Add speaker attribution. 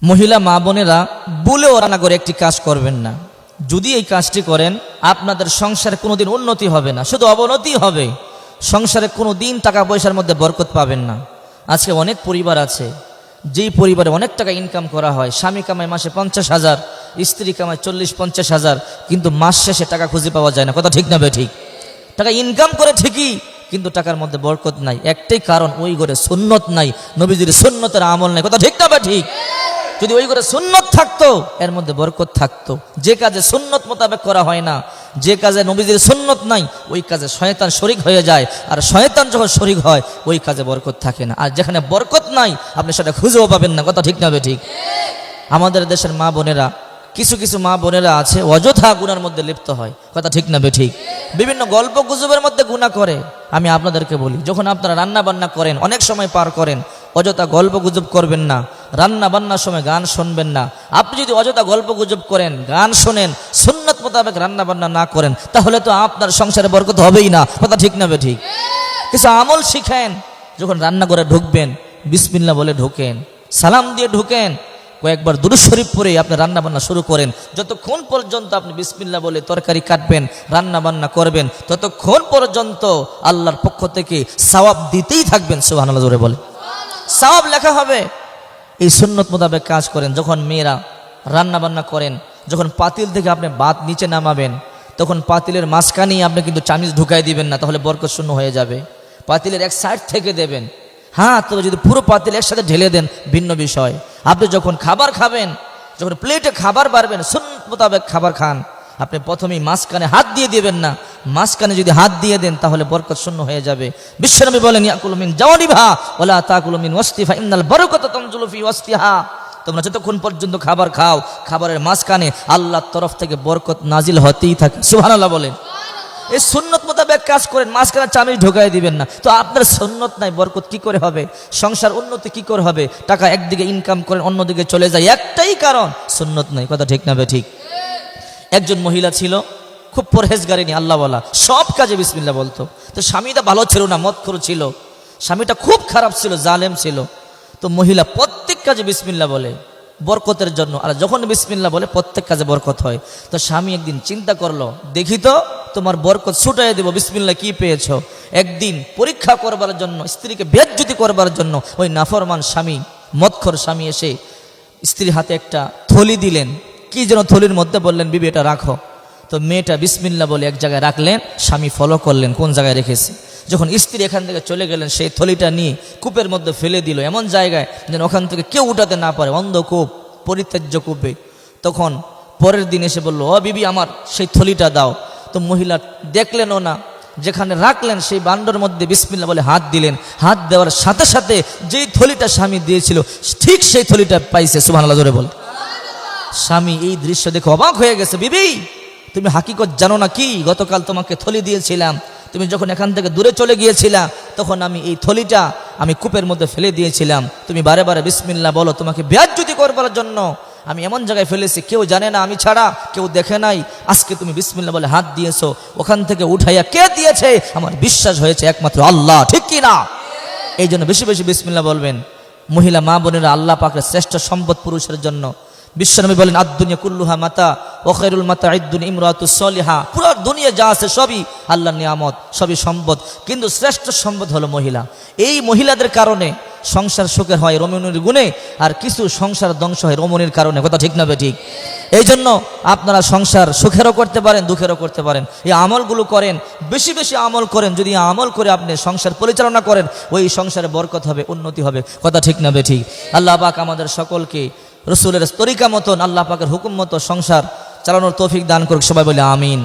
Speaker 1: মহিলা মা বোনেরা বলেও রান্না করে একটি কাজ করবেন না। যদি এই কাজটি করেন আপনাদের সংসারে কোনোদিন উন্নতি হবে না, শুধু অবনতি হবে। সংসারে কোনো দিন টাকা পয়সার মধ্যে বরকত পাবেন না। আজকে অনেক পরিবার আছে যেই পরিবারে অনেক টাকা ইনকাম করা হয়, স্বামী কামায় মাসে 50,000, স্ত্রী কামায় 40-50,000, কিন্তু মাস শেষে টাকা খুঁজে পাওয়া যায় না। কথা ঠিক না ঠিক? টাকা ইনকাম করে ঠিকই, কিন্তু টাকার মধ্যে বরকত নাই। একটাই কারণ, ওই ঘরে সুন্নত নাই, নবীজির সুন্নতের আমল নাই। কথা ঠিক না ঠিক? যদি ওই ঘরে সুন্নত থাকতো এর মধ্যে বরকত থাকতো। যে কাজে সুন্নত মোতাবেক করা হয় না, যে কাজে নবীজির সুন্নত নাই, ওই কাজে শয়তান শরীক হয়ে যায়। আর শয়তান যখন শরীক হয় ওই কাজে বরকত থাকে না। আর যেখানে বরকত নাই আপনি সেটা খুঁজেও পাবেন না। কথা ঠিক না ঠিক? আমাদের দেশের মা বোনেরা, কিছু কিছু মা বোনেরা আছে অযথা গুনার মধ্যে লিপ্ত হয়। কথা ঠিক না ঠিক? বিভিন্ন গল্প গুজবের মধ্যে গুনাহ করে। আমি আপনাদেরকে বলি, যখন আপনারা রান্না বান্না করেন, অনেক সময় পার করেন, অযথা গল্প গুজব করবেন না। রান্না বান্নার সময় গান শুনবেন না। আপনি যদি অযথা গল্প গুজব করেন, গান শোনেন, সুন্নত মোতাবেক রান্না বান্না না করেন, তাহলে তো আপনার সংসারে বরকত হবেই না। কথা ঠিক না ঠিক? কিছু আমল শিখেন। যখন রান্না করে ঢুকবেন বিসমিল্লাহ বলে ঢুকেন, সালাম দিয়ে ঢুকেন, কয়েকবার দুরূদ শরীফ পড়ে আপনি রান্না বান্না শুরু করেন। যতক্ষণ পর্যন্ত আপনি বিসমিল্লাহ বলে তরকারি কাটবেন, রান্না বান্না করবেন, ততক্ষণ পর্যন্ত আল্লাহর পক্ষ থেকে সওয়াব দিতেই থাকবেন। সুবহানাল্লাহ জোরে বলে, সওয়াব লেখা হবে। এই সুন্নত মোতাবেক কাজ করেন। যখন মেয়েরা রান্না বান্না করেন, যখন পাতিল থেকে আপনি ভাত নিচে নামাবেন, তখন পাতিলের মাঝখানেই আপনি কিন্তু চামিচ ঢুকাই দিবেন না, তাহলে বরকত শূন্য হয়ে যাবে। পাতিলের এক সাইড থেকে দেবেন। হ্যাঁ, তবে যদি পুরো পাতিল একসাথে ঢেলে দেন ভিন্ন বিষয়। আপনি যখন খাবার খাবেন, যখন প্লেটে খাবার বাড়বেন, সুন্নত মোতাবেক খাবার খান। আপনি প্রথমেই মাঝখানে হাত দিয়ে দিবেন না। মাঝখানে যদি হাত দিয়ে দেন তাহলে বরকত শূন্য হয়ে যাবে। বিশ্বনবী বলেন, ইয়াকুলু মিন জাওয়ানিহা ওয়ালা তাকুলু মিন ওয়াসতিহা ইন্নাল বারাকাতা তানজুলু ফি ওয়াসতিহা। তোমরা যতক্ষণ পর্যন্ত খাবার খাও, খাবারের মাঝখানে আল্লাহর তরফ থেকে বরকত নাজিল হতেই থাকে। সুবহানাল্লাহ বলেন। এই সুন্নত মোতাবেক কাজ করেন, মাঝখানে চামিচ ঢোকাই দিবেন না। তো আপনার সুন্নত নাই, বরকত কি করে হবে? সংসার উন্নতি কি করে হবে? টাকা একদিকে ইনকাম করেন, অন্যদিকে চলে যায়, একটাই কারণ, সুন্নত নাই। কথা ঠিক না ঠিক? একজন মহিলা ছিল, খুব পরহেজগারিনী, আল্লাহওয়ালা, সব কাজে বিসমিল্লাহ বলতো। তো স্বামীটা ভালো ছিল না, মদখোর ছিল, স্বামীটা খুব খারাপ ছিল, জালেম ছিল। তো মহিলা প্রত্যেক কাজে বিসমিল্লাহ বলে বরকতের জন্য, আর যখন বিসমিল্লাহ বলে প্রত্যেক কাজে বরকত হয়। তো স্বামী একদিন চিন্তা করলো, দেখি তো তোমার বরকত ছুটাই দেব, বিসমিল্লাহ কি পেয়েছো? একদিন পরীক্ষা করবার জন্য, স্ত্রীকে বেজ্জতি করবার জন্য ওই নাফরমান স্বামী, মদখোর স্বামী এসে স্ত্রীর হাতে একটা থলি দিলেন। কি যেন থলির মধ্যে বললেন, বিবি এটা রাখো। তো মেয়েটা বিসমিল্লাহ বলে এক জায়গায় রাখলেন, স্বামী ফলো করলেন কোন জায়গায় রেখেছে। যখন স্ত্রী এখান থেকে চলে গেলেন, সেই থলিটা নিয়ে কূপের মধ্যে ফেলে দিল, এমন জায়গায় যেন ওখান থেকে কেউ উঠাতে না পারে, অন্ধকূপ, পরিত্যাজ্য কূপে। তখন পরের দিন এসে বলল, ও বিবি, আমার সেই থলিটা দাও। তো মহিলা দেখলেনও না, যেখানে রাখলেন সেই বান্ডর মধ্যে বিসমিল্লাহ বলে হাত দিলেন। হাত দেওয়ার সাথে সাথে যেই থলিটা স্বামী দিয়েছিল ঠিক সেই থলিটা পাইছে। সুবহানাল্লাহ জোরে বল। স্বামী এই দৃশ্য দেখে অবাক হয়ে গেছে। বিবি, তুমি হাকিকত জানো না কি? গতকাল তোমাকে থলি দিয়েছিলাম, তুমি যখন এখান থেকে দূরে চলে গিয়েছিলা তখন আমি এই থলিটা আমি কূপের মধ্যে ফেলে দিয়েছিলাম। তুমি বারে বারে বিসমিল্লাহ বলো, তোমাকে বেয়াজ্জতি করবার জন্য আমি এমন জায়গায় ফেলেছি, কেউ জানে না আমি ছাড়া, কেউ দেখে নাই। আজকে তুমি বিসমিল্লাহ বলে হাত দিয়েছো, ওখান থেকে উঠাইয়া কে দিয়েছে? আমার বিশ্বাস হয়েছে একমাত্র আল্লাহ। ঠিক কি না? এই জন্য বেশি বেশি বিসমিল্লাহ বলবেন। মহিলা মা বোনেরা, আল্লাহ পাকের শ্রেষ্ঠ সম্পদ পুরুষের জন্য। বিশ্বনবী বলেন, আদ-দুনিয়া কুল্লুহা মাতা ওয়া খায়রুল মাতা'আদ-দুনিয়া ইমরাতুস সালিহা। পুরো দুনিয়া যা আছে সবই আল্লাহর নিয়ামত, সবই সম্পদ, কিন্তু শ্রেষ্ঠ সম্পদ হলো মহিলা। এই মহিলাদের কারণে সংসার সুখের হয় রমণীর গুণে, আর কিছু সংসার ধ্বংস হয় রমণীর কারণে। কথা ঠিক না ঠিক? এই জন্য আপনারা সংসার সুখেরও করতে পারেন, দুঃখেরও করতে পারেন। এই আমলগুলো করেন, বেশি বেশি আমল করেন। যদি আমল করে আপনি সংসার পরিচালনা করেন, ওই সংসারে বরকত হবে, উন্নতি হবে। কথা ঠিক না ঠিক? আল্লাহ পাক আমাদের সকলকে রসুলের তরিকা মতন, আল্লাহ পাকের হুকুম মতো সংসার চালানোর তৌফিক দান করুক। সবাই বলে আমিন।